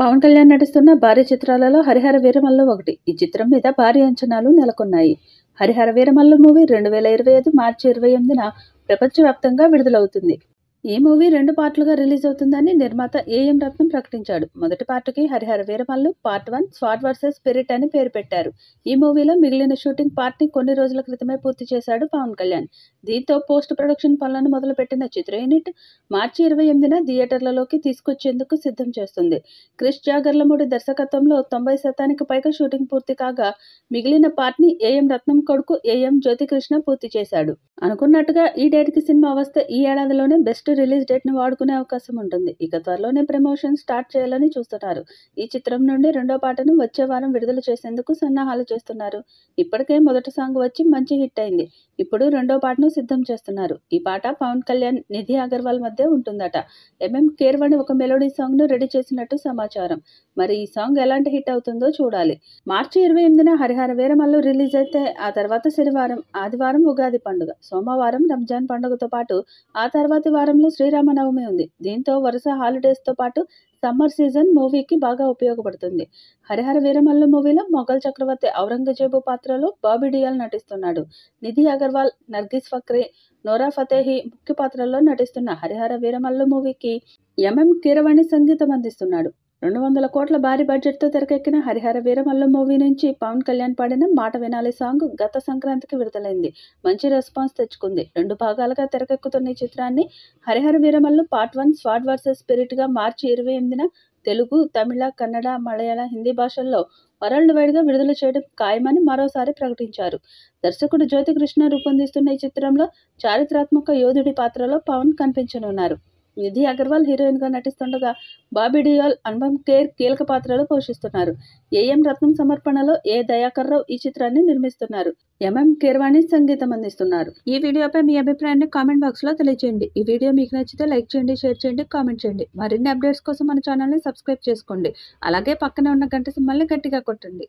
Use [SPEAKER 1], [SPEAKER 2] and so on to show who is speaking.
[SPEAKER 1] పవన్ కళ్యాణ్ నటిస్తున్న భారీ చిత్రాలలో హరిహర వీరమల్లు ఒకటి. ఈ చిత్రం మీద భారీ అంచనాలు నెలకొన్నాయి. హరిహర వీరమల్లు మూవీ 2025 మార్చి 28న ప్రపంచవ్యాప్తంగా విడుదలవుతుంది. ఈ మూవీ 2 పార్టులుగా రిలీజ్ అవుతుందని నిర్మాత ఏఎం రత్నం ప్రకటించాడు. మొదటి పార్టుకి Harihara Veeramallu part 1 sword versus spirit అని పేరు పెట్టారు. ఈ మూవీలో మిగిలిన షూటింగ్ పార్ట్ ని కొన్ని రోజుల క్రితమే పూర్తి చేశాడు పవన్ కళ్యాణ్. దీంతో పోస్ట్ ప్రొడక్షన్ పనులను మొదలుపెట్టిన చిత్ర యూనిట్ మార్చి 28న థియేటర్లలోకి తీసుకొచ్చేందుకు సిద్ధం చేస్తుంది. క్రిష్ జాగర్లమూడి దర్శకత్వంలో 90% పైగా షూటింగ్ పూర్తి కాగా మిగిలిన పార్ట్ ని ఏఎం రత్నం కొడుకు ఏఎం జ్యోతికృష్ణ పూర్తి చేశాడు. అనుకున్నట్టుగా ఈ డేట్ కి సినిమా వస్తే ఈ ఏడాదిలోనే బెస్ట్ రిలీజ్ డేట్ ని వాడుకునే అవకాశం ఉంటుంది. ఇక త్వరలోనే ప్రమోషన్ స్టార్ట్ చేయాలని చూస్తున్నారు. ఈ చిత్రం నుండి రెండో పాటను వచ్చే వారం విడుదల చేసేందుకు సన్నాహాలు చేస్తున్నారు. ఇప్పటికే మొదటి సాంగ్ వచ్చి మంచి హిట్ అయింది. ఇప్పుడు రెండో పాటను సిద్ధం చేస్తున్నారు. ఈ పాట పవన్ కళ్యాణ్, నిధి అగర్వాల్ మధ్య ఉంటుందట. ఎంఎం కీరవాణి ఒక మెలోడీ సాంగ్ ను రెడీ చేసినట్టు సమాచారం. మరి ఈ సాంగ్ ఎలాంటి హిట్ అవుతుందో చూడాలి. మార్చి 28న హరిహర వీరమల్లు రిలీజ్ అయితే ఆ తర్వాత శనివారం, ఆదివారం ఉగాది పండుగ, సోమవారం రంజాన్ పండుగతో పాటు ఆ తర్వాతి వారంలో శ్రీరామనవమి ఉంది. దీంతో వరుస హాలిడేస్ తో పాటు సమ్మర్ సీజన్ మూవీకి బాగా ఉపయోగపడుతుంది. హరిహర వీరమల్లు మూవీలో మొఘల్ చక్రవర్తి ఔరంగజేబు పాత్రలో బాబీ డియోల్ నటిస్తున్నాడు. నిధి అగర్వాల్, నర్గిస్ ఫక్రీ, నోరా ఫతేహి ముఖ్య పాత్రల్లో నటిస్తున్న హరిహర వీరమల్లు మూవీకి ఎంఎం కీరవాణి సంగీతం అందిస్తున్నాడు. 200 కోట్ల భారీ బడ్జెట్తో తెరకెక్కిన హరిహర వీరమల్లు మూవీ నుంచి పవన్ కళ్యాణ్ పాడిన మాట వినాలి సాంగ్ గత సంక్రాంతికి విడుదలైంది. మంచి రెస్పాన్స్ తెచ్చుకుంది. 2 భాగాలుగా తెరకెక్కుతున్న ఈ చిత్రాన్ని Harihara Veeramallu part 1 sword versus spirit గా మార్చి 28న తెలుగు, తమిళ, కన్నడ, మలయాళ, హిందీ భాషల్లో వరల్డ్ వైడ్ గా విడుదల చేయడం ఖాయమని మరోసారి ప్రకటించారు. దర్శకుడు జ్యోతికృష్ణ రూపొందిస్తున్న ఈ చిత్రంలో చారిత్రాత్మక యోధుడి పాత్రలో పవన్ కనిపించనున్నారు. నిధి అగర్వాల్ హీరోయిన్ గా నటిస్తుండగా బాబీ డియోల్, అనుపమ్ ఖేర్ కీలక పాత్రలు పోషిస్తున్నారు. ఏఎం రత్నం సమర్పణలో ఏ దయాకర్ రావు ఈ చిత్రాన్ని నిర్మిస్తున్నారు. ఎంఎం కీరవాణి సంగీతం అందిస్తున్నారు. ఈ వీడియోపై మీ అభిప్రాయాన్ని కామెంట్ బాక్స్ లో తెలియజేయండి. ఈ వీడియో మీకు నచ్చితే లైక్ చేయండి, షేర్ చేయండి, కామెంట్ చేయండి. మరిన్ని అప్డేట్స్ కోసం మన ఛానల్ ని సబ్స్క్రైబ్ చేసుకోండి. అలాగే పక్కనే ఉన్న గంట సింబల్ని గట్టిగా కొట్టండి.